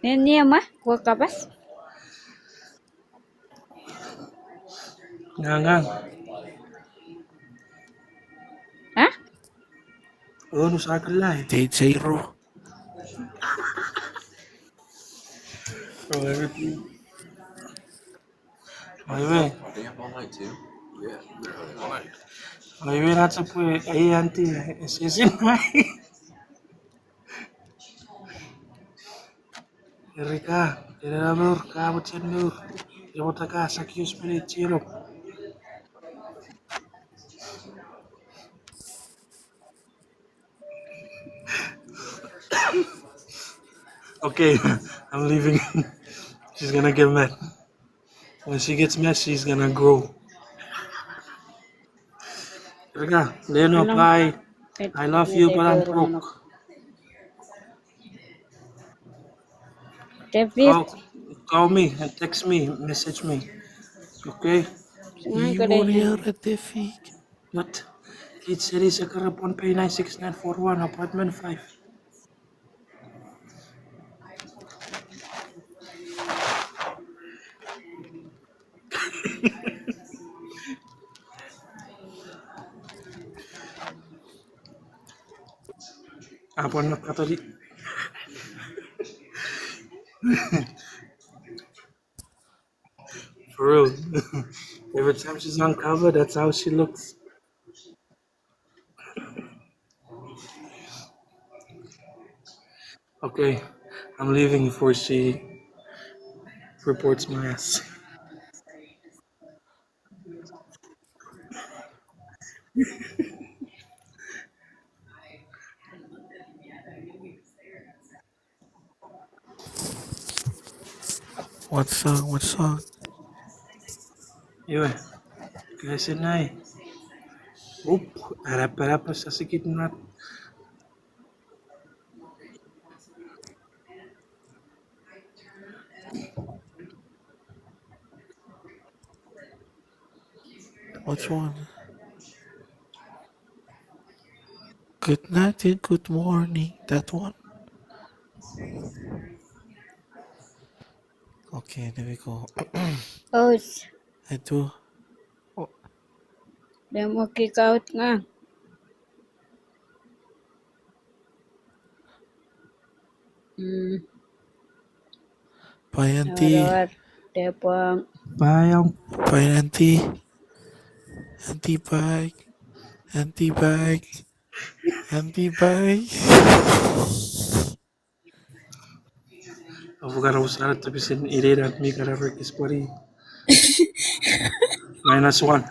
Ini mah gua kapas. Ngang. Hah? Oh, no sa akin lang. Zero. Oh, everything. Oye, Stay up all night too? Yeah, literally all night. oye, nacha pues, ahí aunty, ese Erika, era mur, kabut yan mur. Ibo taka, sakyo spirit zero. Okay, I'm leaving. She's gonna get mad. When she gets mad, she's gonna grow. Erika, Leno, Anong bye. I love you, but I'm deliver manok? broke. David, Call me and text me, message me. Okay? sungan ko din yan. Defik. What? Kid City sa Karapon Pay 96941, apartment 5. Apa anak kata di? For real. Every time she's on cover, that's how she looks. Okay, I'm leaving before she reports my ass. What song? What song? Yun, kasi na eh. Oop, harap-harap sa sikit na. Which one? Good night and good morning. That one. Okay, there we go. Oh, I do. dia mo kick out nga. Bye, auntie. Dia pang Bye, Bye, auntie. Auntie, bye. Auntie, bye. Auntie, bye. Avukara usara tapisin ire at me kara rekis pari. -1.